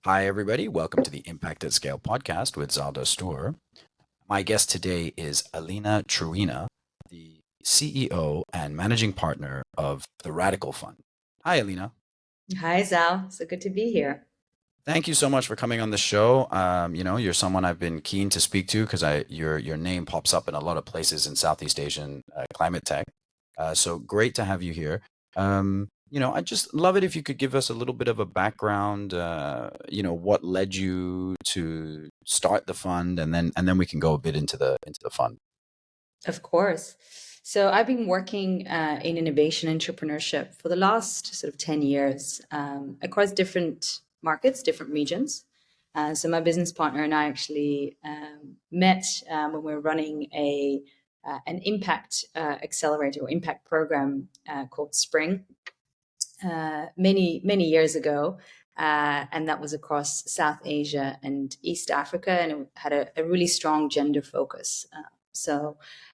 Hi, everybody. Welcome to the Impact at Scale podcast with Zal Dastur. My guest today is Alina Truhina, the CEO and managing partner of the Radical Fund. Hi, Alina. Hi, Zal. So good to be here. Thank you so much for coming on the show. You're someone I've been keen to speak to because your name pops up in a lot of places in Southeast Asian climate tech. So great to have you here. I'd just love it if you could give us a little bit of a background. What led you to start the fund, and then we can go a bit into the fund. Of course. So I've been working in innovation entrepreneurship for the last sort of 10 years across different markets, different regions. So my business partner and I actually met when we were running an impact accelerator or impact program called Spring many years ago, and that was across South Asia and East Africa, and it had a really strong gender focus.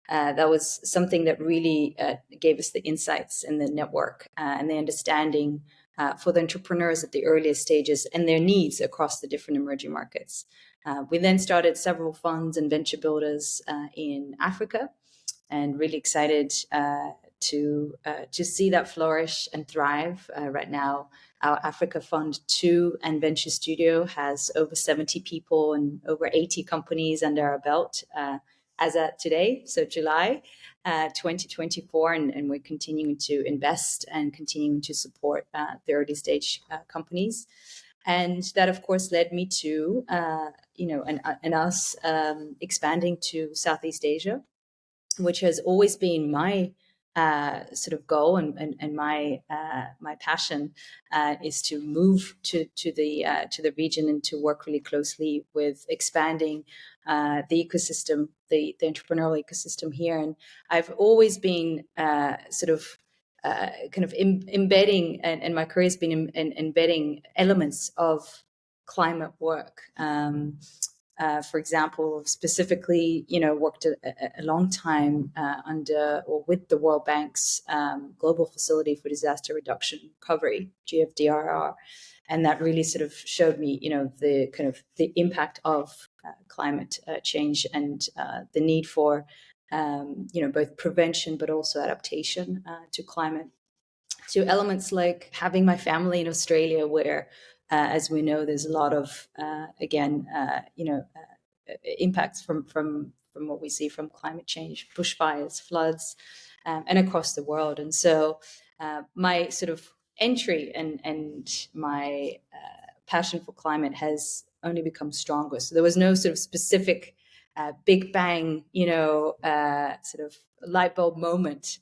That was something that really gave us the insights and the network and the understanding for the entrepreneurs at the earliest stages and their needs across the different emerging markets. We then started several funds and venture builders in Africa, and really excited to see that flourish and thrive. Right now, our Africa Fund 2 and Venture Studio has over 70 people and over 80 companies under our belt as at today, so July 2024, and we're continuing to invest and continuing to support the early stage companies. And that, of course, led me to, and us expanding to Southeast Asia, which has always been my sort of goal and my passion is to move to the region and to work really closely with expanding the ecosystem, the entrepreneurial ecosystem here. And I've always been kind of embedding, and my career has been embedding elements of climate work. For example, specifically, worked a long time under or with the World Bank's Global Facility for Disaster Reduction and Recovery, GFDRR, and that really sort of showed me, the kind of the impact of climate change and the need for, both prevention but also adaptation to climate. To elements like having my family in Australia, where, as we know, there's a lot of impacts from what we see from climate change, bushfires, floods, and across the world. And so, my sort of entry and my passion for climate has only become stronger. So there was no sort of specific big bang, sort of light bulb moment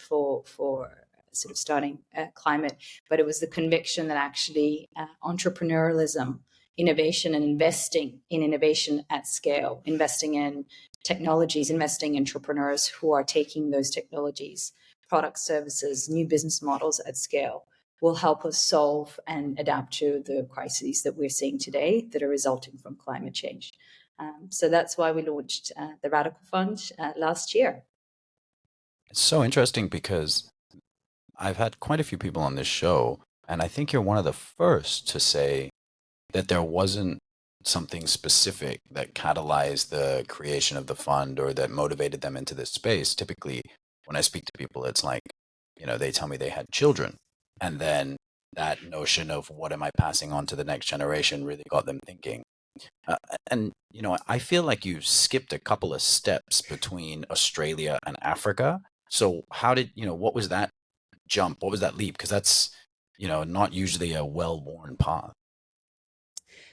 for sort of starting climate, but it was the conviction that actually entrepreneurialism, innovation, and investing in innovation at scale, investing in technologies, investing in entrepreneurs who are taking those technologies, products, services, new business models at scale, will help us solve and adapt to the crises that we're seeing today that are resulting from climate change. So that's why we launched the Radical Fund last year. It's so interesting because I've had quite a few people on this show, and I think you're one of the first to say that there wasn't something specific that catalyzed the creation of the fund or that motivated them into this space. Typically, when I speak to people, it's like, they tell me they had children. And then that notion of what am I passing on to the next generation really got them thinking. And I feel like you skipped a couple of steps between Australia and Africa. So what was that jump? What was that leap? Because that's, not usually a well-worn path.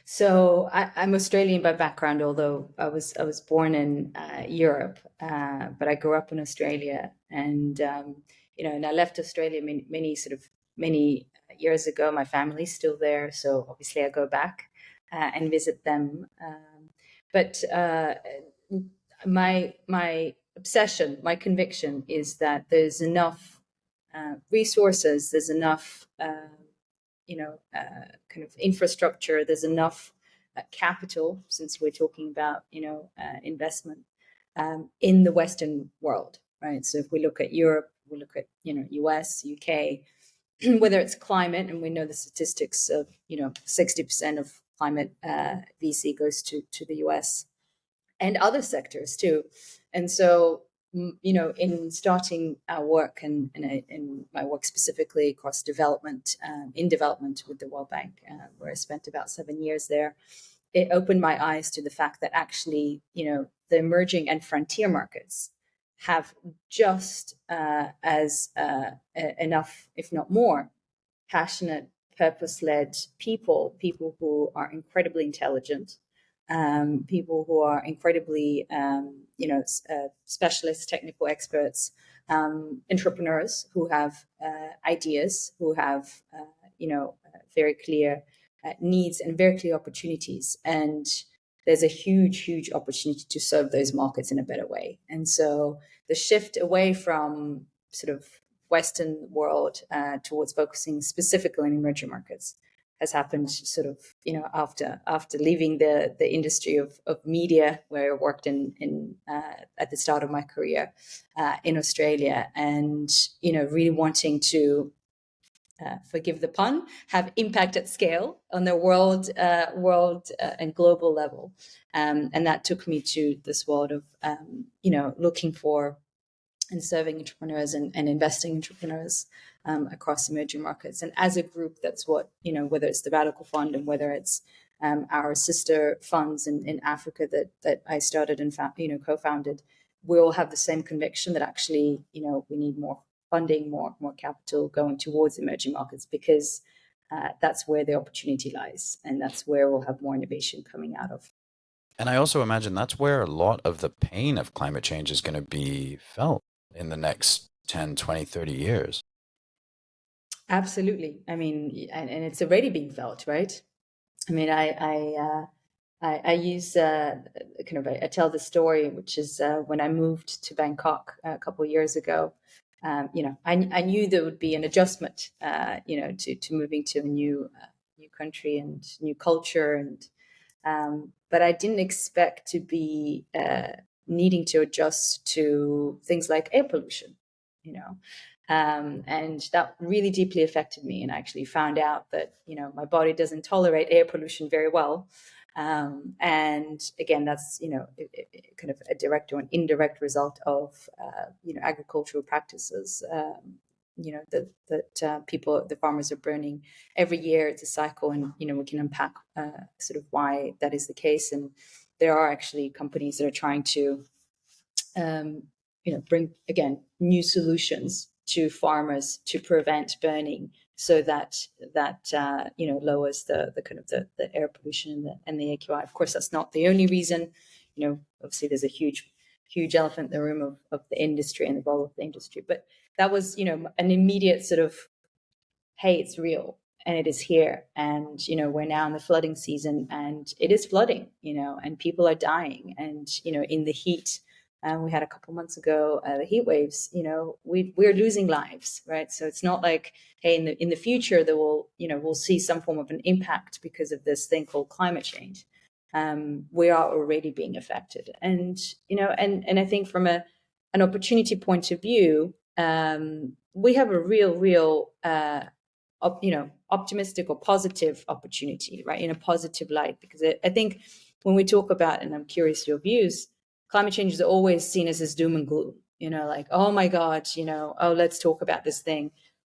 So I'm Australian by background, although I was born in Europe, but I grew up in Australia, and and I left Australia many years ago. My family's still there, so obviously I go back and visit them. But my obsession, my conviction is that there's enough resources, there's enough. Kind of infrastructure. There's enough capital, since we're talking about investment in the Western world, right? So if we look at Europe, we look at US, UK. whether it's climate, and we know the statistics of 60% of climate VC goes to the US, and other sectors too. And so, in starting our work and my work specifically across development, in development with the World Bank, where I spent about 7 years there, it opened my eyes to the fact that actually, the emerging and frontier markets have just as enough, if not more, passionate, purpose-led people who are incredibly intelligent, people who are incredibly, specialist, technical experts, entrepreneurs who have ideas, who have, very clear needs and very clear opportunities. And there's a huge, huge opportunity to serve those markets in a better way. And so the shift away from sort of Western world towards focusing specifically on emerging markets has happened sort of, after leaving the industry of media, where I worked in at the start of my career in Australia, and really wanting to, forgive the pun, have impact at scale on the world and global level, and that took me to this world of looking for and serving entrepreneurs and investing entrepreneurs across emerging markets. And as a group, that's what, whether it's the Radical Fund and whether it's our sister funds in Africa that I started and co-founded, we all have the same conviction that actually, we need more funding, more capital going towards emerging markets, because that's where the opportunity lies, and that's where we'll have more innovation coming out of. And I also imagine that's where a lot of the pain of climate change is going to be felt in the next 10, 20, 30 years. Absolutely. I mean, and it's already being felt, right? I mean, I use I tell the story, which is when I moved to Bangkok a couple of years ago. I knew there would be an adjustment, to moving to a new country and new culture, and but I didn't expect to be needing to adjust to things like air pollution, you know. And that really deeply affected me. And I actually found out that, my body doesn't tolerate air pollution very well. And again, that's, kind of a direct or an indirect result of, agricultural practices, that people, the farmers are burning every year. It's a cycle, and, we can unpack sort of why that is the case. And there are actually companies that are trying to, bring again new solutions to farmers to prevent burning, so that lowers the kind of the air pollution and the AQI. Of course, that's not the only reason. Obviously, there's a huge elephant in the room of the industry and the role of the industry. But that was an immediate sort of, hey, it's real and it is here. And, we're now in the flooding season, and it is flooding, and people are dying. And, in the heat, we had a couple months ago, the heat waves, we're losing lives, right? So it's not like, hey, in the future, there will, we'll see some form of an impact because of this thing called climate change. We are already being affected. And, and I think from an opportunity point of view, we have a real, optimistic or positive opportunity, right? In a positive light, because I think when we talk about, and I'm curious your views, climate change is always seen as this doom and gloom, like, oh my God, oh, let's talk about this thing.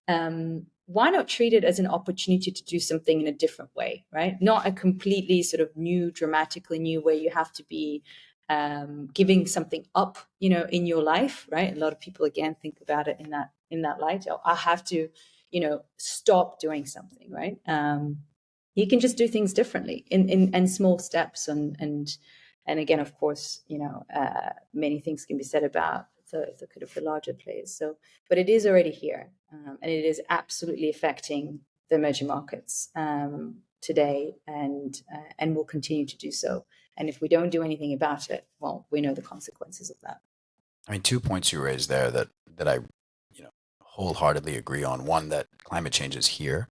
Why not treat it as an opportunity to do something in a different way, right? Not a completely sort of new, dramatically new way. You have to be giving something up, in your life, right? A lot of people, again, think about it in that light. Oh, I have to, stop doing something, right? You can just do things differently in small steps, and again, of course, many things can be said about the kind of the larger players. So, but it is already here, and it is absolutely affecting the emerging markets today, and will continue to do so. And if we don't do anything about it, well, we know the consequences of that. I mean, 2 points you raised there that I, wholeheartedly agree on. One, that climate change is here.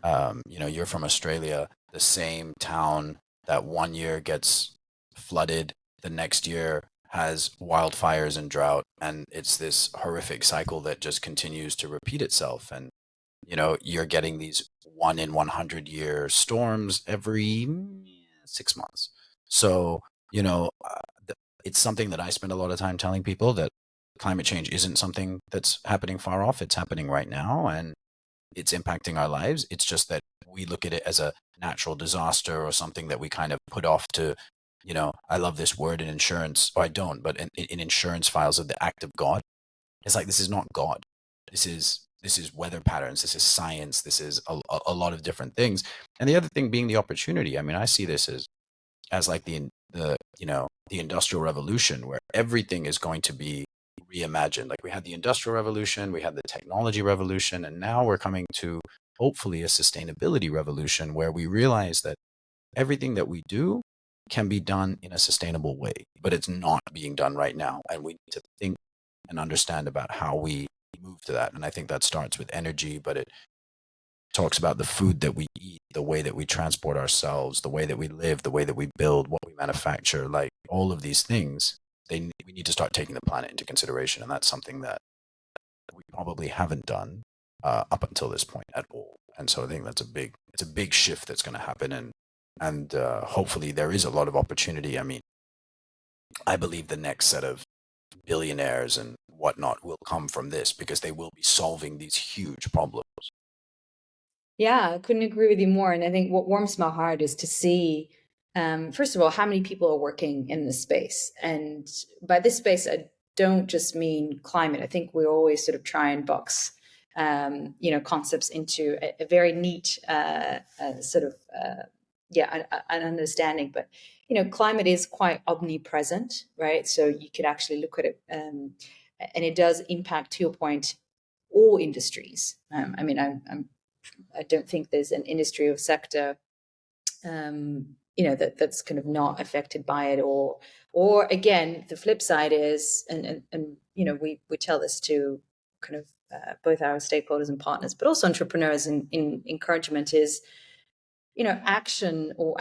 You're from Australia. The same town that one year gets flooded, the next year has wildfires and drought, and it's this horrific cycle that just continues to repeat itself. And you're getting these 1 in 100 year storms every 6 months. So, you know, it's something that I spend a lot of time telling people that climate change isn't something that's happening far off. It's happening right now and it's impacting our lives. It's just that we look at it as a natural disaster or something that we kind of put off to, I love this word in insurance, or I don't, but in insurance files of the act of God. It's like, this is not God. This is weather patterns. This is science. This is a lot of different things. And the other thing being the opportunity. I mean, I see this as like the industrial revolution, where everything is going to be reimagined. Like, we had the industrial revolution, we had the technology revolution, and now we're coming to hopefully a sustainability revolution, where we realize that everything that we do can be done in a sustainable way, but it's not being done right now, and we need to think and understand about how we move to that. And I think that starts with energy, but it talks about the food that we eat, the way that we transport ourselves, the way that we live, the way that we build, what we manufacture, like all of these things. We need to start taking the planet into consideration, and that's something that we probably haven't done up until this point at all. And so I think it's a big shift that's going to happen, and hopefully there is a lot of opportunity. I mean, I believe the next set of billionaires and whatnot will come from this, because they will be solving these huge problems. Yeah, I couldn't agree with you more. And I think what warms my heart is to see, first of all, how many people are working in this space. And by this space, I don't just mean climate. I think we always sort of try and box, concepts into a very neat sort of, yeah, an understanding. But, climate is quite omnipresent, right? So you could actually look at it, and it does impact, to your point, all industries. I mean, I don't think there's an industry or sector, that's kind of not affected by it. Or again, the flip side is, and we tell this to kind of both our stakeholders and partners, but also entrepreneurs in encouragement is, action or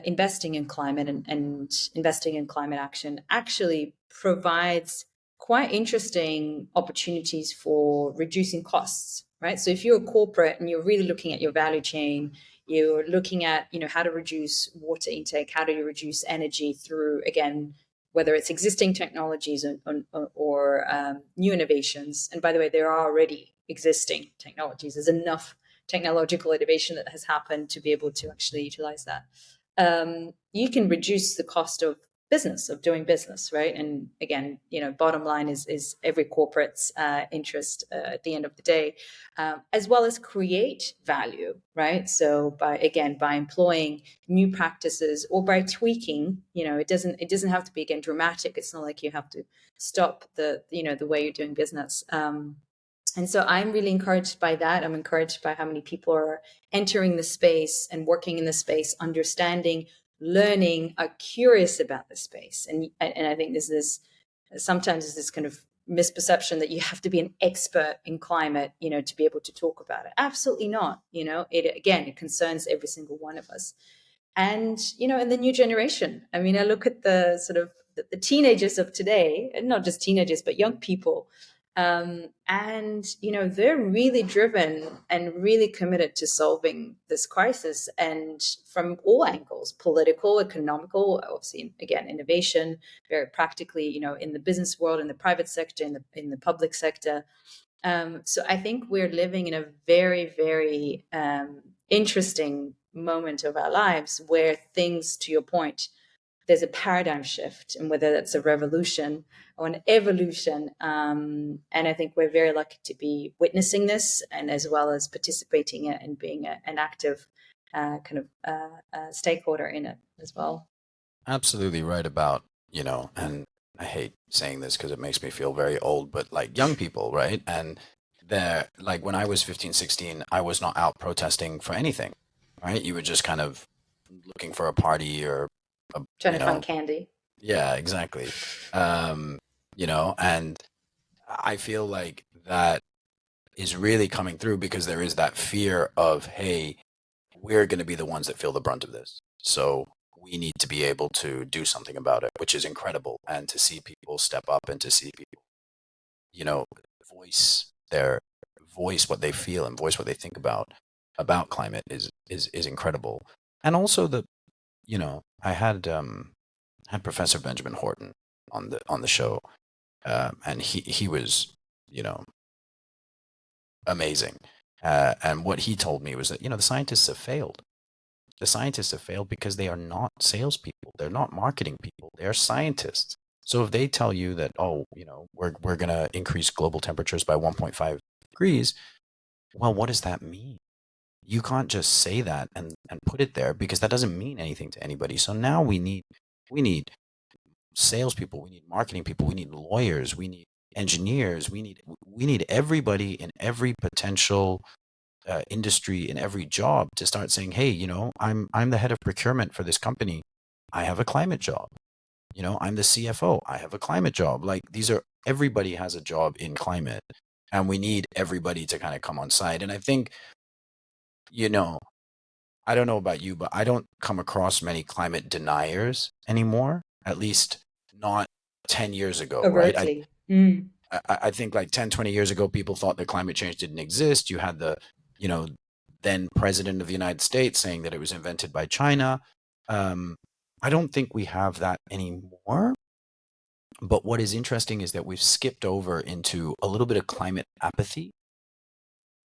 investing in climate and investing in climate action actually provides quite interesting opportunities for reducing costs, right? So if you're a corporate and you're really looking at your value chain, you're looking at, how to reduce water intake, how do you reduce energy through, again, whether it's existing technologies or new innovations. And by the way, there are already existing technologies. There's enough technological innovation that has happened to be able to actually utilize that. You can reduce the cost of doing business, right? And again, bottom line is every corporate's interest at the end of the day, as well as create value, right? So by employing new practices or by tweaking, it doesn't have to be, again, dramatic. It's not like you have to stop the way you're doing business. And so I'm really encouraged by that. I'm encouraged by how many people are entering the space and working in the space, understanding, learning, are curious about the space. And I think sometimes there's this kind of misperception that you have to be an expert in climate, to be able to talk about it. Absolutely not. It concerns every single one of us. And and the new generation. I mean, I look at the sort of the teenagers of today, and not just teenagers, but young people, and they're really driven and really committed to solving this crisis, and from all angles: political, economical, obviously, again, innovation, very practically, in the business world, in the private sector, in the public sector. So I think we're living in a very, very interesting moment of our lives where things, to your point, there's a paradigm shift, and whether that's a revolution or an evolution. And I think we're very lucky to be witnessing this, and as well as participating in it and being an active stakeholder in it as well. Absolutely right about, and I hate saying this because it makes me feel very old, but like young people, right? And they're like, when I was 15, 16, I was not out protesting for anything, right? You were just kind of looking for a party or, a, Trying to find candy. yeah, exactly. Um, and I feel like that is really coming through, because there is that fear of, hey, we're going to be the ones that feel the brunt of this. So we need to be able to do something about it, which is incredible. And to see people step up and to see people, you know, voice their voice what they feel and voice what they think about climate is incredible. And also I had Professor Benjamin Horton on the show, and he was, you know, amazing. And what he told me was that, the scientists have failed. The scientists have failed because they are not salespeople. They're not marketing people. They're scientists. So if they tell you that, oh, we're gonna increase global temperatures by 1.5 degrees, well, what does that mean? You can't just say that and put it there, because that doesn't mean anything to anybody. So now we need salespeople, we need marketing people, we need lawyers, we need engineers, we need everybody in every potential industry, in every job, to start saying, hey, I'm the head of procurement for this company. I have a climate job. I'm the CFO. I have a climate job. Like, everybody has a job in climate, and we need everybody to kind of come on side. And I think, you know, I don't know about you, but I don't come across many climate deniers anymore, at least not 10 years ago, right? Overtly. Mm. I think like 10, 20 years ago, people thought that climate change didn't exist. You had the, you know, then president of the United States saying that it was invented by China. Um, I don't think we have that anymore. But what is interesting is that we've skipped over into a little bit of climate apathy.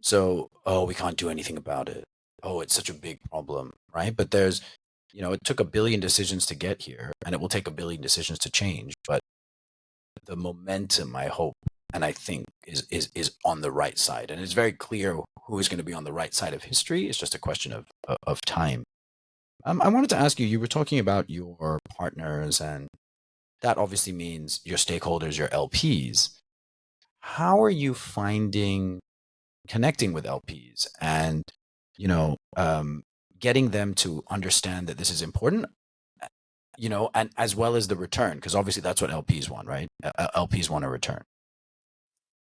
So, oh, we can't do anything about it. Oh, it's such a big problem, right? But it took a billion decisions to get here, and it will take a billion decisions to change. But the momentum, I hope, and I think is on the right side, and it's very clear who is going to be on the right side of history. It's just a question of time. I wanted to ask you. You were talking about your partners, and that obviously means your stakeholders, your LPs. How are you finding connecting with LPs and getting them to understand that this is important, and as well as the return, because obviously that's what LPs want, right? LPs want a return.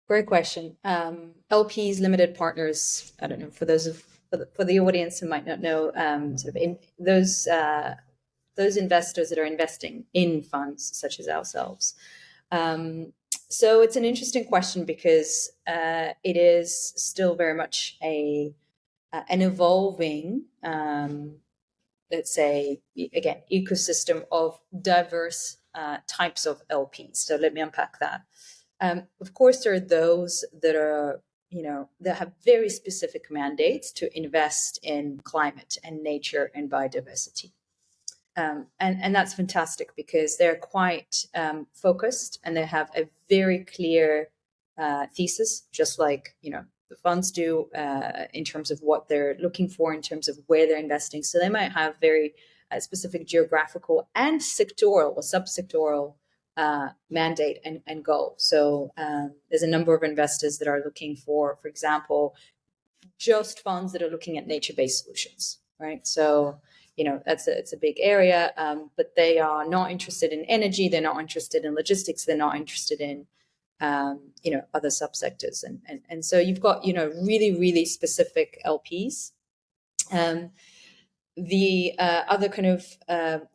Great question. LPs, limited partners. I don't know, for the audience who might not know, sort of in those investors that are investing in funds such as ourselves. So it's an interesting question because it is still very much an evolving, let's say, again, ecosystem of diverse types of LPs. So let me unpack that. Of course, there are those that are, that have very specific mandates to invest in climate and nature and biodiversity. And that's fantastic because they're quite focused and they have a very clear thesis, just like the funds do in terms of what they're looking for, in terms of where they're investing. So they might have very specific geographical and sectoral or subsectoral mandate and goal. So there's a number of investors that are looking for example, just funds that are looking at nature-based solutions, right? So it's a big area, but they are not interested in energy. They're not interested in logistics. They're not interested in other subsectors, and so you've got really really specific LPs. The other kind of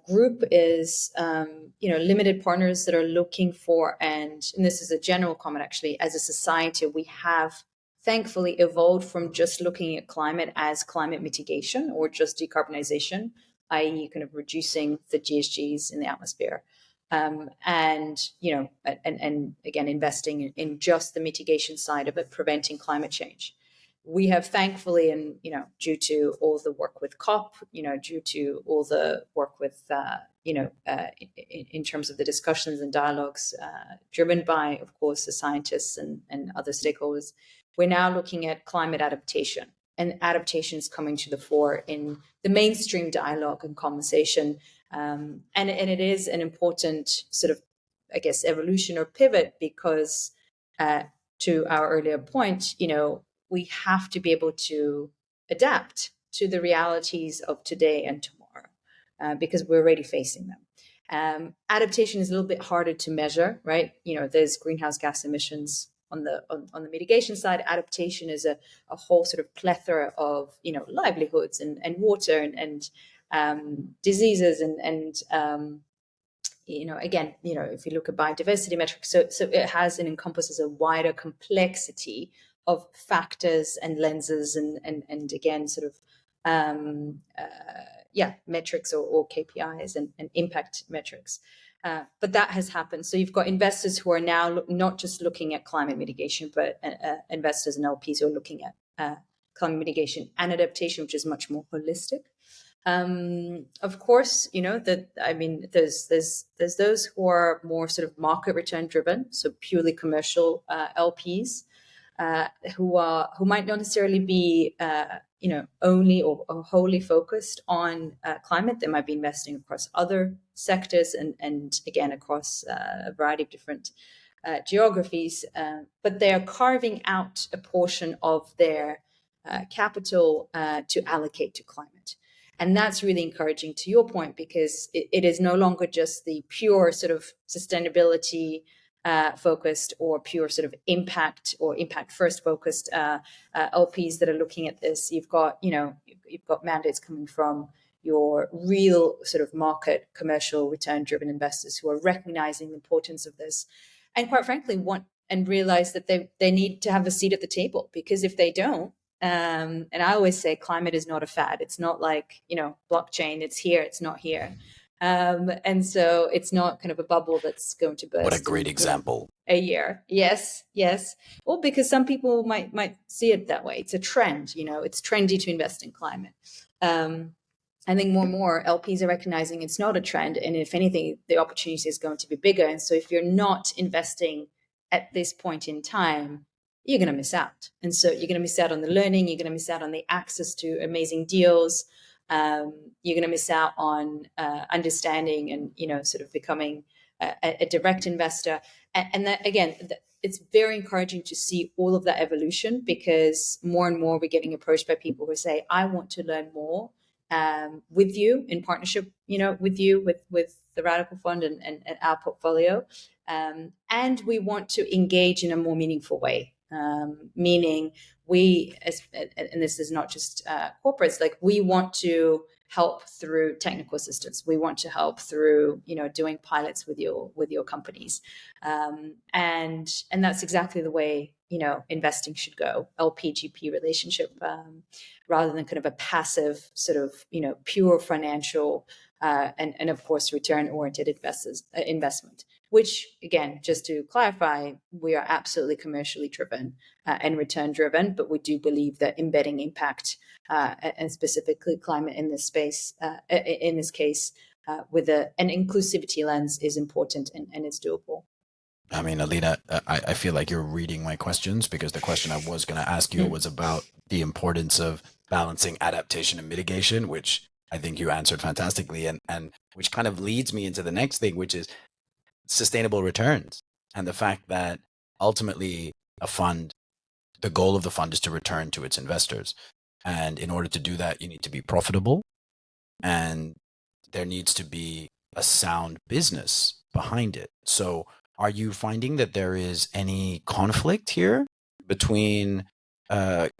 group is limited partners that are looking for, and this is a general comment actually, as a society we have thankfully evolved from just looking at climate as climate mitigation or just decarbonization, i.e. kind of reducing the GHGs in the atmosphere, and again investing in just the mitigation side of it, preventing climate change. We have thankfully, and due to all the work with COP, due to all the work with in terms of the discussions and dialogues driven by, of course, the scientists and other stakeholders, we're now looking at climate adaptation, and adaptation is coming to the fore in the mainstream dialogue and conversation, and it is an important sort of, I guess, evolution or pivot because to our earlier point, we have to be able to adapt to the realities of today and tomorrow because we're already facing them. Adaptation is a little bit harder to measure, right? There's greenhouse gas emissions on the mitigation side. Adaptation is a whole sort of plethora of livelihoods and water and diseases and again, if you look at biodiversity metrics, so it has and encompasses a wider complexity factors and lenses and again sort of metrics or KPIs and impact metrics. But that has happened. So you've got investors who are now not just looking at climate mitigation, but investors and LPs who are looking at climate mitigation and adaptation, which is much more holistic. Of course, there's those who are more sort of market return driven, so purely commercial LPs, who might not necessarily be only or wholly focused on climate. They might be investing across other sectors and again across a variety of different geographies, but they are carving out a portion of their capital to allocate to climate. And that's really encouraging to your point, because it is no longer just the pure sort of sustainability focused or pure sort of impact or impact first focused LPs that are looking at this. You've got mandates coming from your real sort of market commercial return driven investors who are recognizing the importance of this, and quite frankly want and realize that they need to have a seat at the table, because if they don't, and I always say climate is not a fad. It's not like, blockchain, it's here, it's not here. And so it's not kind of a bubble that's going to burst. What a great example. A year. Yes. Well, because some people might see it that way. It's a trend, it's trendy to invest in climate. I think more and more LPs are recognizing it's not a trend. And if anything, the opportunity is going to be bigger. And so if you're not investing at this point in time, you're going to miss out. And so you're going to miss out on the learning. You're going to miss out on the access to amazing deals. You're going to miss out on understanding and, sort of becoming a direct investor. And that, again, it's very encouraging to see all of that evolution, because more and more we're getting approached by people who say, I want to learn more with you, in partnership, with you, with the Radical Fund and our portfolio. And we want to engage in a more meaningful way. Meaning and this is not just corporates, like we want to help through technical assistance. We want to help through, doing pilots with your companies. And that's exactly the way, investing should go, LP-GP relationship, rather than kind of a passive sort of, pure financial and of course, return-oriented investment. Which, again, just to clarify, we are absolutely commercially driven and return driven, but we do believe that embedding impact and specifically climate in this space, in this case, with an inclusivity lens is important and it's doable. I mean, Alina, I feel like you're reading my questions, because the question I was going to ask you was about the importance of balancing adaptation and mitigation, which I think you answered fantastically, and which kind of leads me into the next thing, which is sustainable returns, and the fact that ultimately the goal of the fund is to return to its investors. And in order to do that, you need to be profitable, and there needs to be a sound business behind it. So are you finding that there is any conflict here between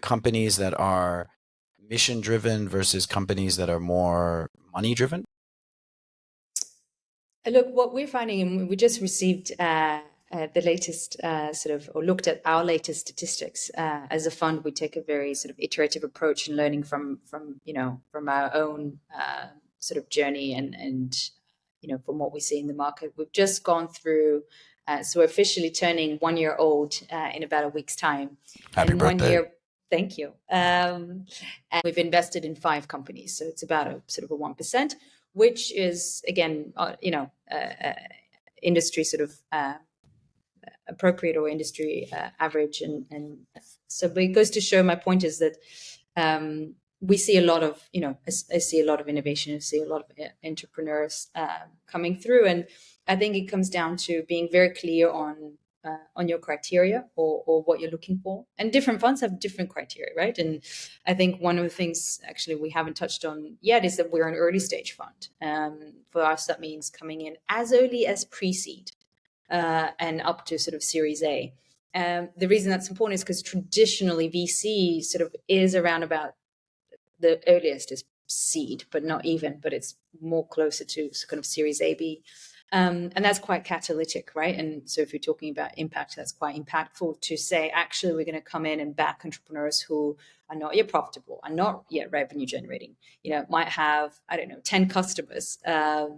companies that are mission driven versus companies that are more money driven? Look, what we're finding, and we just received the latest or looked at our latest statistics. As a fund, we take a very sort of iterative approach in learning from our own sort of journey and from what we see in the market. We've just gone through, so we're officially turning 1 year old in about a week's time. Happy birthday. 1 year, thank you. And we've invested in 5 companies, so it's about a sort of a 1%. Which is, again, industry sort of appropriate or industry average. And so it goes to show, my point is that we see a lot of, I see a lot of innovation, I see a lot of entrepreneurs coming through. And I think it comes down to being very clear on your criteria or what you're looking for. And different funds have different criteria, right? And I think one of the things actually we haven't touched on yet is that we're an early stage fund. For us, that means coming in as early as pre-seed and up to sort of Series A. The reason that's important is because traditionally VC sort of is around about the earliest is seed, but not even, but it's more closer to kind of Series A, B. And that's quite catalytic, right? And so if you're talking about impact, that's quite impactful to say, actually, we're going to come in and back entrepreneurs who are not yet profitable, are not yet revenue generating, might have, I don't know, 10 customers, but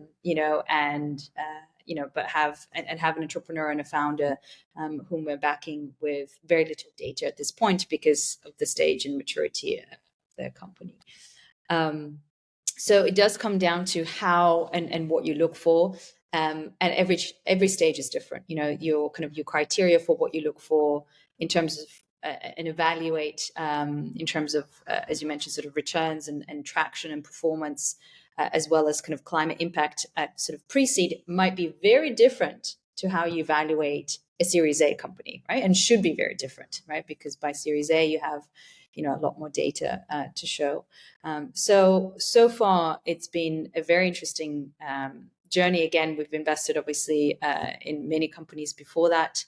have an entrepreneur and a founder whom we're backing with very little data at this point because of the stage and maturity of their company. So it does come down to how and what you look for. And every stage is different. Your criteria for what you look for in terms of and evaluate in terms of, as you mentioned, sort of returns and traction and performance, as well as kind of climate impact at sort of pre-seed might be very different to how you evaluate a Series A company, right? And should be very different, right? Because by Series A, you have a lot more data to show. So far, it's been a very interesting journey. Again, we've invested obviously in many companies before that,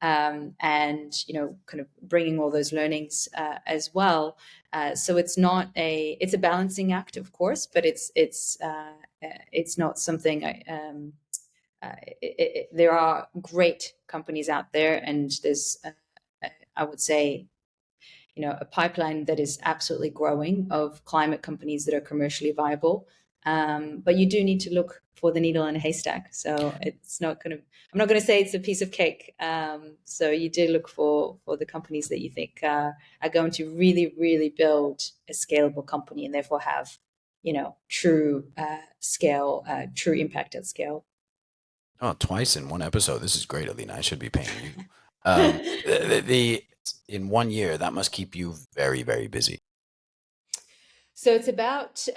and kind of bringing all those learnings as well. So it's a balancing act, of course, but it's not something. There are great companies out there, and there's, I would say, a pipeline that is absolutely growing of climate companies that are commercially viable. But you do need to look for the needle in a haystack. So it's not I'm not going to say it's a piece of cake. So you do look for the companies that you think are going to really, really build a scalable company and therefore have, true scale, true impact at scale. Oh, twice in one episode. This is great, Alina. I should be paying you. In 1 year, that must keep you very, very busy. So it's about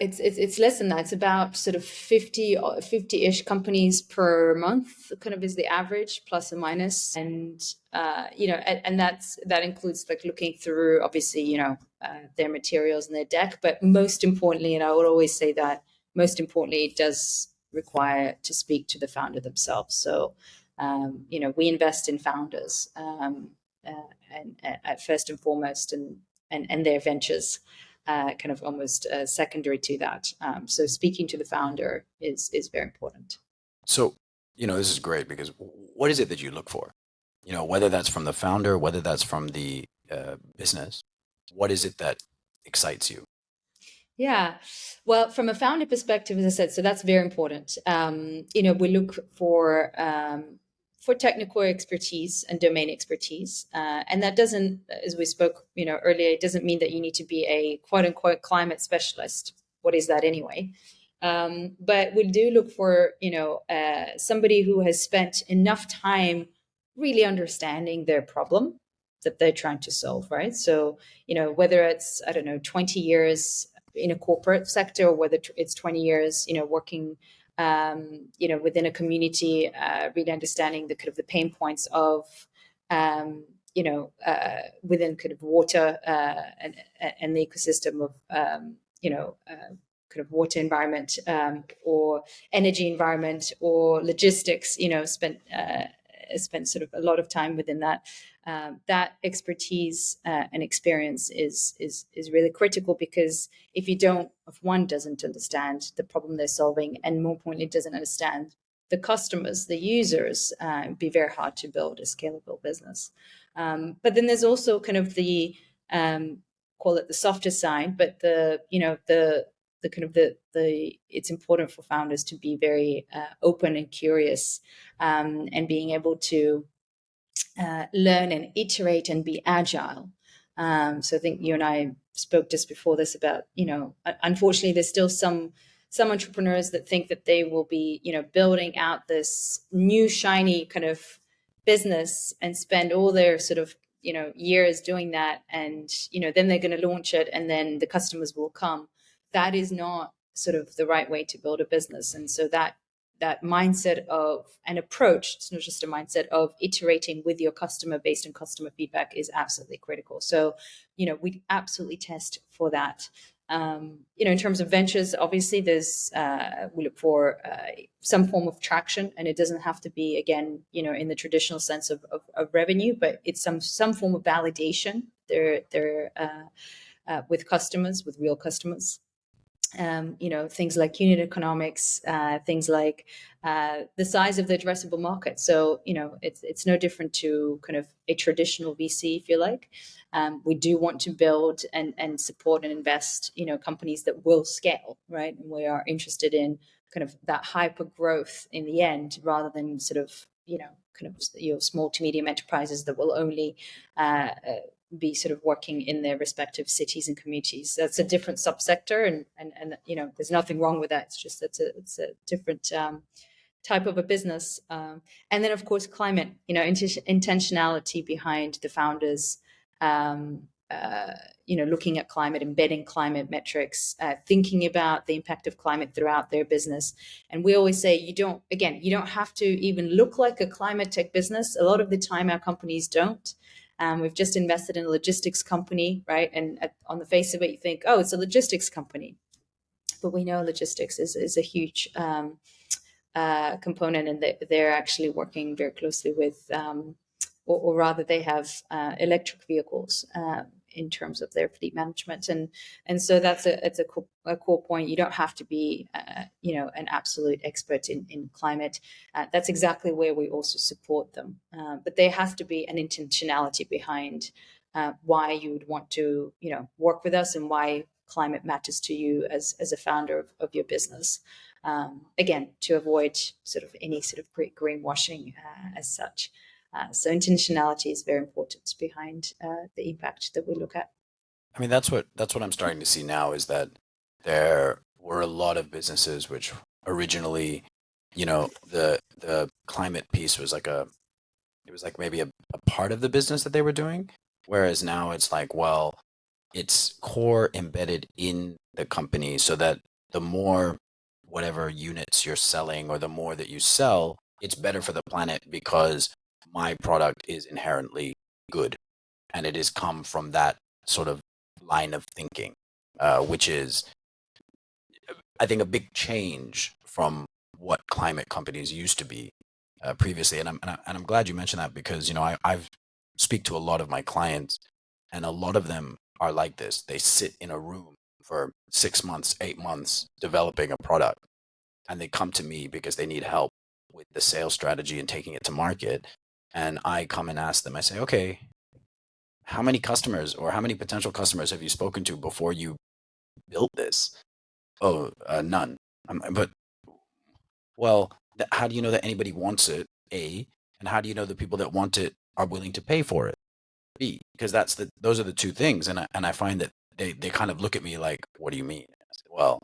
it's less than that. It's about sort of 50-ish companies per month, kind of is the average, plus or minus. And and that includes like looking through obviously their materials and their deck, but most importantly, and I would always say that most importantly, it does require to speak to the founder themselves. So we invest in founders and at first and foremost, and their ventures kind of almost secondary to that. So speaking to the founder is very important. So, this is great because what is it that you look for? Whether that's from the founder, whether that's from the business, what is it that excites you? Yeah. Well, from a founder perspective, as I said, so that's very important. We look for technical expertise and domain expertise. And that doesn't, as we spoke, earlier, it doesn't mean that you need to be a quote unquote climate specialist. What is that anyway? But we do look for, somebody who has spent enough time really understanding their problem that they're trying to solve, right? So, whether it's, I don't know, 20 years in a corporate sector or whether it's 20 years, working within a community, really understanding the kind of the pain points of, within kind of water and the ecosystem of, kind of water environment or energy environment or logistics, spent sort of a lot of time within that. That expertise and experience is really critical because if one doesn't understand the problem they're solving, and more importantly, doesn't understand the customers, the users, it'd be very hard to build a scalable business. But then there's also kind of the call it the softer side, but the kind of the it's important for founders to be very open and curious, and being able to learn and iterate and be agile. So I think you and I spoke just before this about, unfortunately, there's still some entrepreneurs that think that they will be, building out this new shiny kind of business and spend all their sort of, years doing that. And, then they're going to launch it and then the customers will come. That is not sort of the right way to build a business. And so that mindset of an approach, it's not just a mindset of iterating with your customer based on customer feedback, is absolutely critical. So, we absolutely test for that. In terms of ventures, obviously there's we look for some form of traction, and it doesn't have to be, again, in the traditional sense of revenue, but it's some form of validation. They're with customers, with real customers. things like unit economics, things like the size of the addressable market. So, it's no different to kind of a traditional VC, if you like. We do want to build and support and invest, companies that will scale, right? And we are interested in kind of that hyper growth in the end, rather than sort of, kind of your small to medium enterprises that will only be sort of working in their respective cities and communities. That's a different subsector, and there's nothing wrong with that. It's just it's a different type of a business. And then of course climate, intentionality behind the founders. Looking at climate, embedding climate metrics, thinking about the impact of climate throughout their business. And we always say you don't have to even look like a climate tech business. A lot of the time our companies don't. We've just invested in a logistics company, right? And on the face of it, you think, oh, it's a logistics company. But we know logistics is a huge component, and they're actually working very closely with, or rather, they have electric vehicles in terms of their fleet management, and so it's a core point. You don't have to be, an absolute expert in climate. That's exactly where we also support them, but there has to be an intentionality behind why you would want to, work with us, and why climate matters to you as a founder of your business. Again, to avoid sort of any sort of greenwashing as such. So intentionality is very important behind the impact that we look at. I mean, that's what I'm starting to see now is that there were a lot of businesses which originally, the climate piece was like it was like maybe a part of the business that they were doing, whereas now it's like, well, it's core embedded in the company so that the more whatever units you're selling or the more that you sell, it's better for the planet because my product is inherently good and it has come from that sort of line of thinking, which is, I think, a big change from what climate companies used to be previously. And I'm glad you mentioned that because I've speak to a lot of my clients, and a lot of them are like this. They sit in a room for 6 months, 8 months developing a product, and they come to me because they need help with the sales strategy and taking it to market. And I come and ask them. I say, okay, how many customers or how many potential customers have you spoken to before you built this? Oh, none. But well, how do you know that anybody wants it? A, and how do you know the people that want it are willing to pay for it? B, because those are the two things, and I find that they kind of look at me like, what do you mean? I said, well,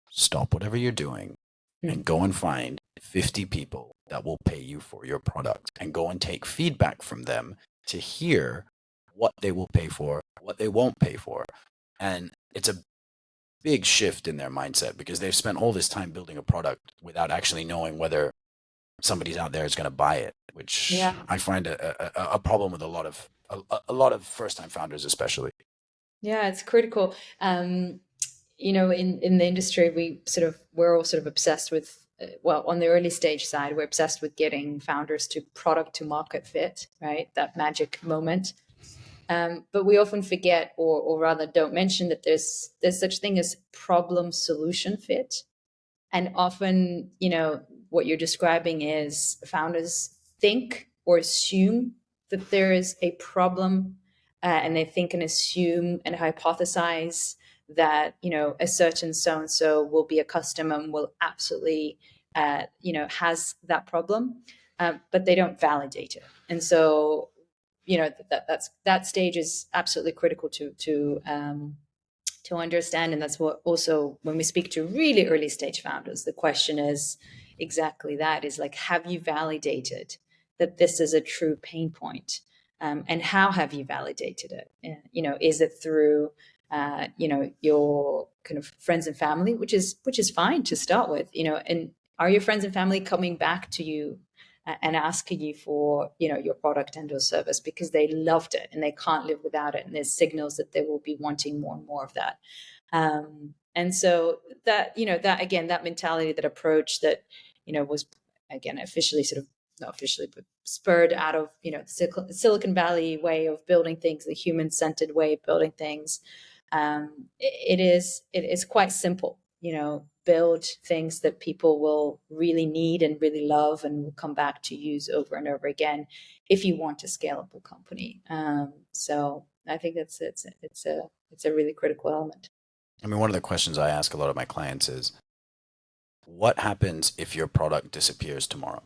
stop whatever you're doing and go and find 50 people that will pay you for your product and go and take feedback from them to hear what they will pay for, what they won't pay for. And it's a big shift in their mindset because they've spent all this time building a product without actually knowing whether somebody's out there is going to buy it, which Yeah. I find a problem with a lot of first time founders, especially. Yeah, it's critical. In the industry, we're all sort of obsessed with, well, on the early stage side, we're obsessed with getting founders to product to market fit, right? That magic moment. But we often forget, or rather don't mention, that there's such thing as problem solution fit. And often, what you're describing is founders think or assume that there is a problem, and they think and assume and hypothesize that, a certain so and so will be a customer and will absolutely, has that problem, but they don't validate it. And so, that stage is absolutely critical to understand. And that's what also, when we speak to really early stage founders, the question is exactly that, is like, have you validated that this is a true pain point? And how have you validated it? Is it through, your kind of friends and family, which is fine to start with, and are your friends and family coming back to you and asking you for, your product and or service because they loved it and they can't live without it, and there's signals that they will be wanting more and more of that. And so that, that again, that mentality, that approach, that, was, again, officially sort of, not officially, but spurred out of, the Silicon Valley way of building things, the human centered way of building things. it is quite simple. Build things that people will really need and really love and will come back to use over and over again if you want a scalable company. So I think it's a really critical element. I mean, one of the questions I ask a lot of my clients is, what happens if your product disappears tomorrow?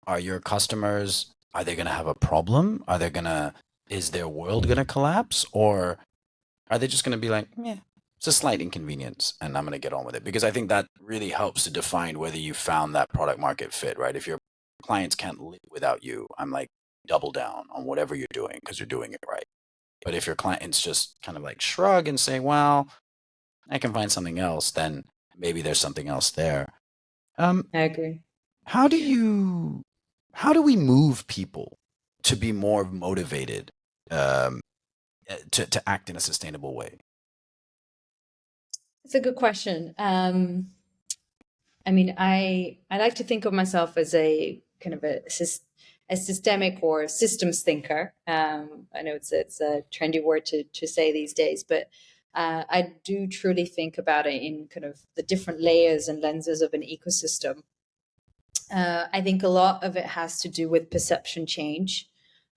Are your customers, are they going to have a problem? Is their world going to collapse? Or are they just going to be like, yeah, it's a slight inconvenience and I'm going to get on with it? Because I think that really helps to define whether you found that product market fit, right? If your clients can't live without you, I'm like, double down on whatever you're doing because you're doing it right. But if your clients just kind of like shrug and say, well, I can find something else, then maybe there's something else there. Um, I agree. how do you, how do we move people to be more motivated um, to act in a sustainable way? It's a good question. I mean, I like to think of myself as a kind of a systemic or systems thinker. I know it's a trendy word to say these days, but I do truly think about it in kind of the different layers and lenses of an ecosystem. I think a lot of it has to do with perception change.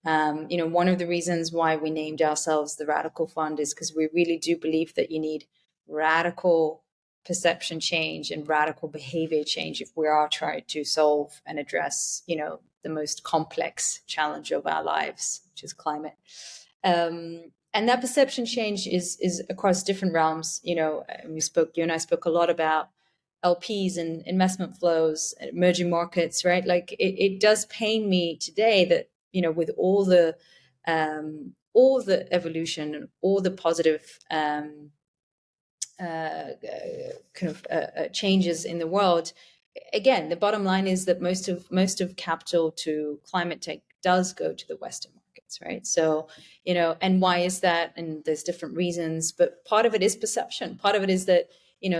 One of the reasons why we named ourselves the Radical Fund is because we really do believe that you need radical perception change and radical behavior change if we are trying to solve and address, the most complex challenge of our lives, which is climate. And that perception change is across different realms. You and I spoke a lot about LPs and investment flows, emerging markets, right? Like it does pain me today that with all the evolution and all the positive kind of changes in the world. Again, the bottom line is that most of capital to climate tech does go to the Western markets, right? So, and why is that? And there's different reasons, but part of it is perception. Part of it is that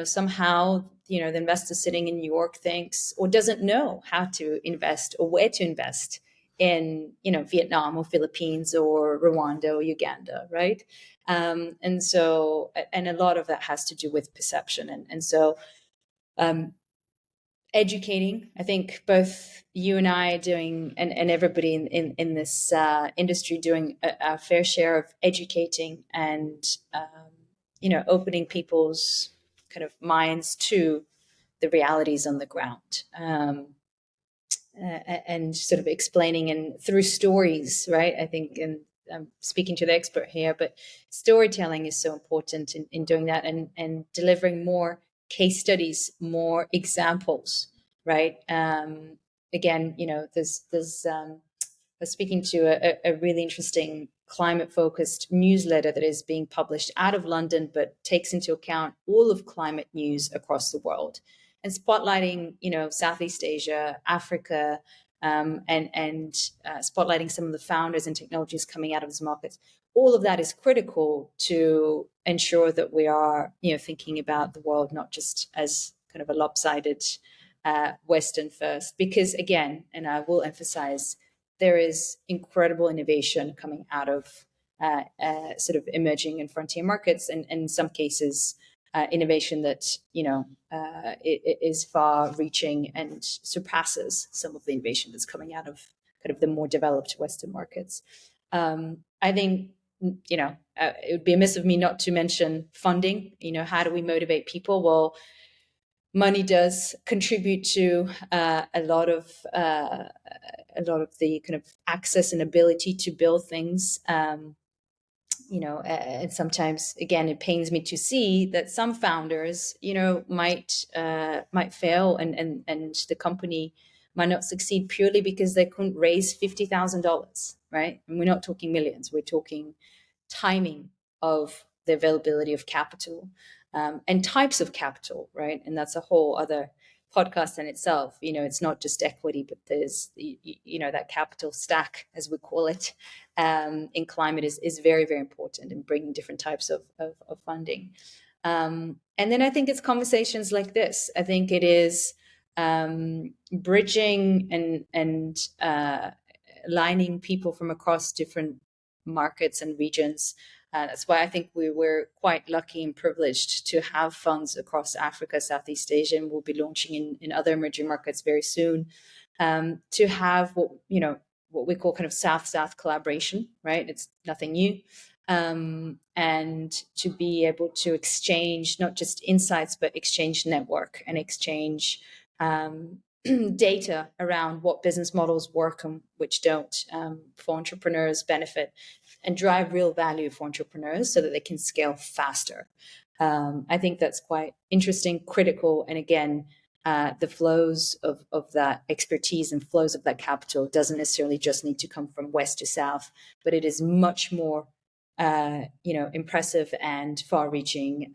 somehow the investor sitting in New York thinks or doesn't know how to invest or where to invest in Vietnam or Philippines or Rwanda or Uganda, right? And a lot of that has to do with perception. And so um, educating, I think both you and I doing, and everybody in this industry doing a fair share of educating and, opening people's kind of minds to the realities on the ground. And sort of explaining and through stories, right? I think, and I'm speaking to the expert here, but storytelling is so important in doing that and delivering more case studies, more examples, right? Again, I was speaking to a really interesting climate focused newsletter that is being published out of London, but takes into account all of climate news across the world and spotlighting, Southeast Asia, Africa, and spotlighting some of the founders and technologies coming out of these markets. All of that is critical to ensure that we are, thinking about the world not just as kind of a lopsided Western first, because again, and I will emphasize, there is incredible innovation coming out of sort of emerging and frontier markets, and in some cases, innovation that it is far-reaching and surpasses some of the innovation that's coming out of kind of the more developed Western markets. I think it would be amiss of me not to mention funding. How do we motivate people? Well, money does contribute to a lot of the kind of access and ability to build things. And sometimes, again, it pains me to see that some founders, might fail, and the company might not succeed purely because they couldn't raise $50,000, right? And we're not talking millions; we're talking timing of the availability of capital, and types of capital, right? And that's a whole other podcast in itself. It's not just equity, but there's that capital stack, as we call it, in climate is very, very important in bringing different types of funding. And then I think it's conversations like this. I think it is bridging and lining people from across different markets and regions That's why I think we were quite lucky and privileged to have funds across Africa, Southeast Asia, and we'll be launching in other emerging markets very soon. To have what we call kind of South-South collaboration, right? It's nothing new. And to be able to exchange not just insights, but exchange network and exchange data around what business models work and which don't, for entrepreneurs benefit and drive real value for entrepreneurs so that they can scale faster. I think that's quite interesting, critical, and again, the flows of that expertise and flows of that capital doesn't necessarily just need to come from west to south, but it is much more impressive and far-reaching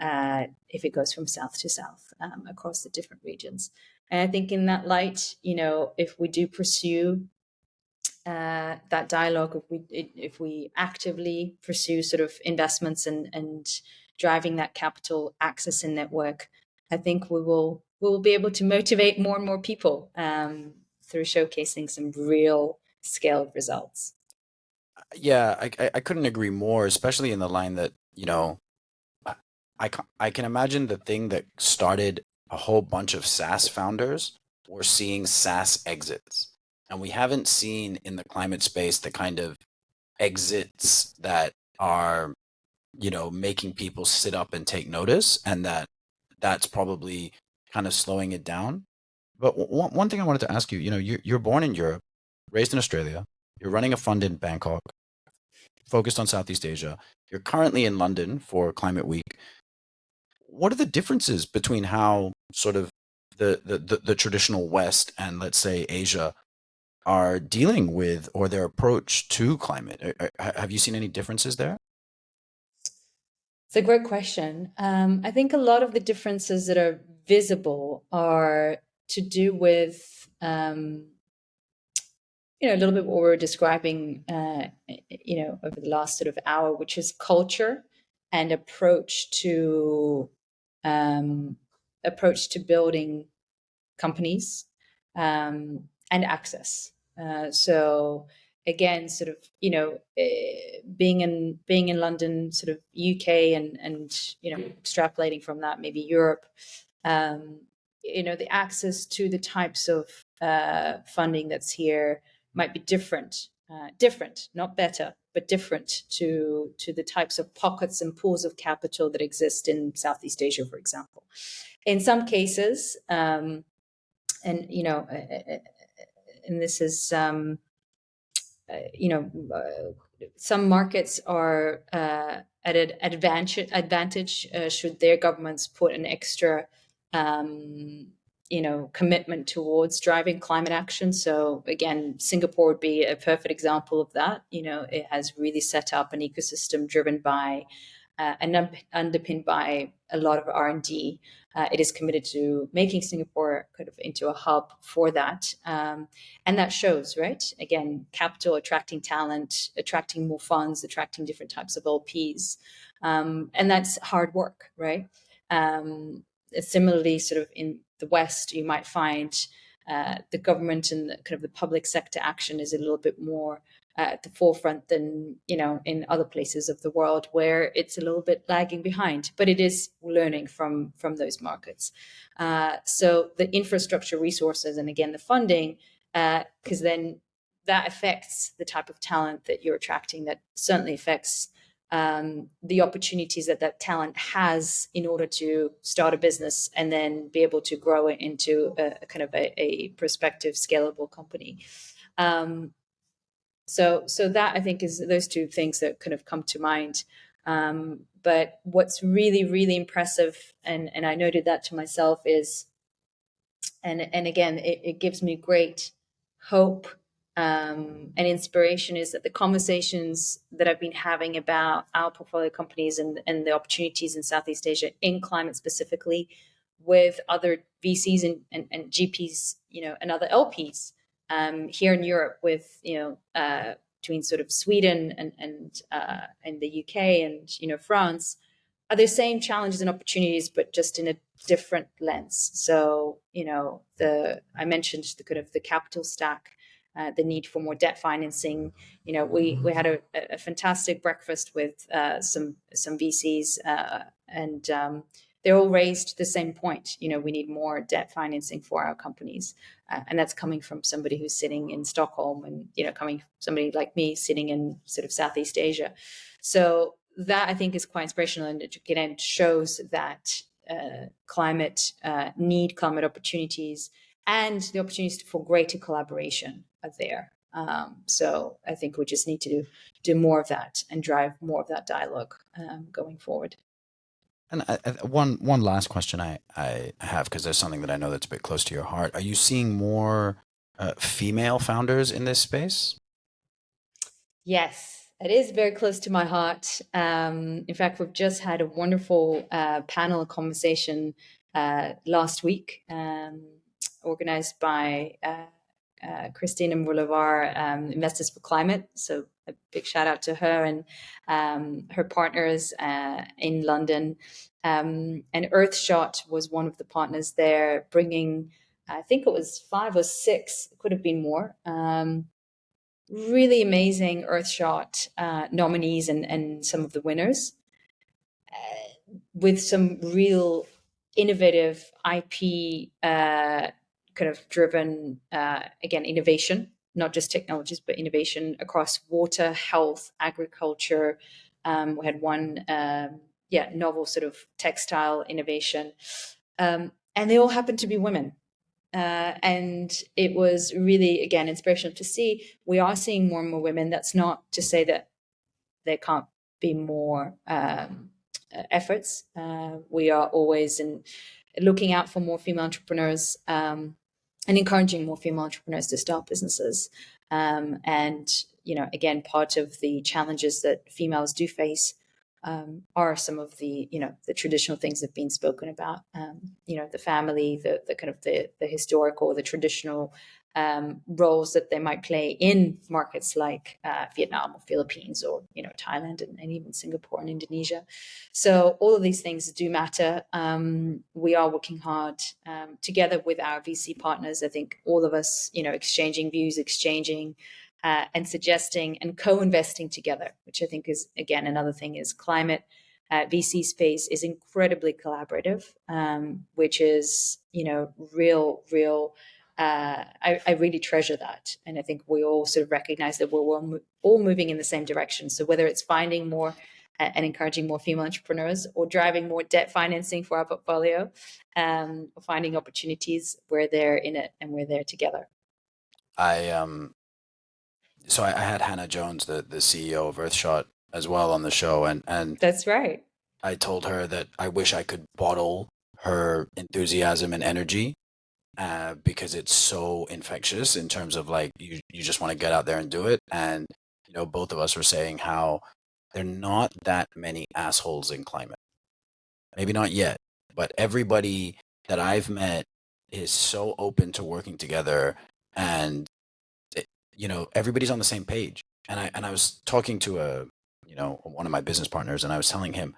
if it goes from south to south across the different regions. And I think in that light, if we do pursue that dialogue, if we actively pursue sort of investments and driving that capital access and network, I think we will be able to motivate more and more people through showcasing some real scaled results. Yeah, I couldn't agree more, especially in the line that, I, I can imagine the thing that started a whole bunch of SaaS founders. We're seeing SaaS exits. And we haven't seen in the climate space the kind of exits that are, making people sit up and take notice, and that's probably kind of slowing it down. But one thing I wanted to ask you, you're born in Europe, raised in Australia, you're running a fund in Bangkok, focused on Southeast Asia. You're currently in London for Climate Week. What are the differences between how sort of the traditional West and, let's say, Asia are dealing with, or their approach to climate? Have you seen any differences there? It's a great question. I think a lot of the differences that are visible are to do with a little bit what we were describing, over the last sort of hour, which is culture and um, approach to building companies, and access. So again, sort of, being in London, sort of UK, and extrapolating from that, maybe Europe. Um, the access to the types of funding that's here might be different, not better, but different to the types of pockets and pools of capital that exist in Southeast Asia, for example. In some cases, and and this is some markets are at an advantage should their governments put an extra commitment towards driving climate action. So again, Singapore would be a perfect example of that. It has really set up an ecosystem driven by and underpinned by a lot of R&D. It is committed to making Singapore kind of into a hub for that. And that shows, right? Again, capital attracting talent, attracting more funds, attracting different types of LPs. And that's hard work, right? Similarly, sort of in the West, you might find the government and the, kind of the public sector action is a little bit more at the forefront than in other places of the world where it's a little bit lagging behind, but it is learning from those markets. So the infrastructure resources and again the funding, because then that affects the type of talent that you're attracting. That certainly affects the opportunities that talent has in order to start a business and then be able to grow it into a kind of a prospective scalable company. So that I think is those two things that kind of come to mind. But what's really, really impressive, and I noted that to myself, is, and again, it gives me great hope and inspiration, is that the conversations that I've been having about our portfolio companies and the opportunities in Southeast Asia in climate specifically with other VCs and GPs, and other LPs here in Europe with, between sort of Sweden and the UK and, France, are the same challenges and opportunities, but just in a different lens. So, I mentioned the kind of the capital stack the need for more debt financing. We had a fantastic breakfast with some VCs, and they all raised the same point. We need more debt financing for our companies, and that's coming from somebody who's sitting in Stockholm, and coming somebody like me sitting in sort of Southeast Asia. So that, I think, is quite inspirational, and it again shows that climate need, climate opportunities, and the opportunities for greater collaboration are there. So I think we just need to do more of that and drive more of that dialogue going forward. And one last question I have, because there's something that I know that's a bit close to your heart. Are you seeing more female founders in this space? Yes, it is very close to my heart. In fact, we've just had a wonderful panel conversation last week, organized by Christina Moulevar, Investors for Climate. So a big shout out to her and her partners in London. And Earthshot was one of the partners there, bringing, I think it was 5 or 6, it could have been more. Really amazing Earthshot nominees and some of the winners, with some real innovative IP kind of driven, again, innovation, not just technologies, but innovation across water, health, agriculture. We had one, novel sort of textile innovation. And they all happened to be women. And it was really, again, inspirational to see. We are seeing more and more women. That's not to say that there can't be more efforts. We are always looking out for more female entrepreneurs, and encouraging more female entrepreneurs to start businesses. And, again, part of the challenges that females do face are some of the traditional things that have been spoken about. The family, the kind of the historical, the traditional roles that they might play in markets like Vietnam or Philippines, or Thailand, and even Singapore and Indonesia. So all of these things do matter. We are working hard together with our VC partners. I think all of us, exchanging views, exchanging and suggesting and co-investing together, which I think is, again, another thing is climate VC space is incredibly collaborative, which is, real. I really treasure that. And I think we all sort of recognize that we're all moving in the same direction. So whether it's finding more and encouraging more female entrepreneurs, or driving more debt financing for our portfolio, or finding opportunities, we're there in it and we're there together. I so I had Hannah Jones, the CEO of Earthshot, as well on the show, and That's right. I told her that I wish I could bottle her enthusiasm and energy, because it's so infectious in terms of, like, you just want to get out there and do it. And both of us were saying how there are not that many assholes in climate. Maybe not yet, but everybody that I've met is so open to working together, and everybody's on the same page. And I was talking to one of my business partners, and I was telling him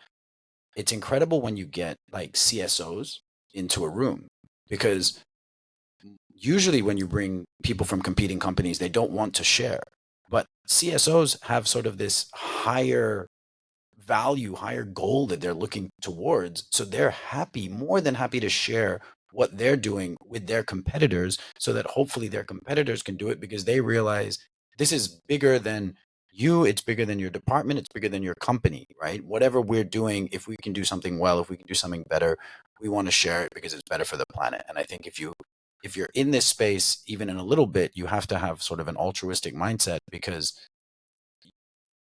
it's incredible when you get like CSOs into a room, because usually when you bring people from competing companies, they don't want to share. But CSOs have sort of this higher value, higher goal that they're looking towards. So they're happy, more than happy, to share what they're doing with their competitors, so that hopefully their competitors can do it, because they realize this is bigger than you, it's bigger than your department, it's bigger than your company, right? Whatever we're doing, if we can do something well, if we can do something better, we want to share it because it's better for the planet. And I think if you're in this space, even in a little bit, you have to have sort of an altruistic mindset, because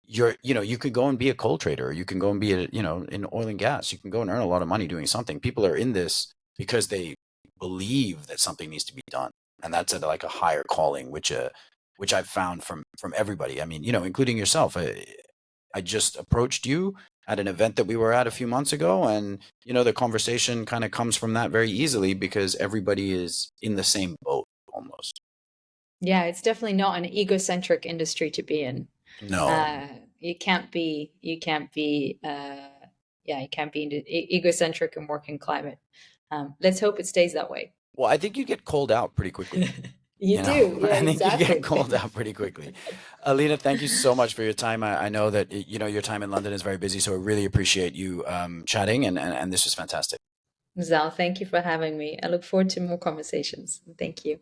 you could go and be a coal trader, or you can go and be in oil and gas, you can go and earn a lot of money doing something. People are in this because they believe that something needs to be done, and that's like a higher calling, which I've found from everybody. I mean, including yourself. I just approached you at an event that we were at a few months ago, and the conversation kind of comes from that very easily, because everybody is in the same boat almost. Yeah, it's definitely not an egocentric industry to be in. No. You can't be, you can't be egocentric and work in climate. Let's hope it stays that way. Well, I think you get called out pretty quickly. You You know, do, yeah, I think you get exactly. called out pretty quickly. Alina, thank you so much for your time. I know that your time in London is very busy, so I really appreciate you chatting, and this was fantastic. Zal, thank you for having me. I look forward to more conversations. Thank you.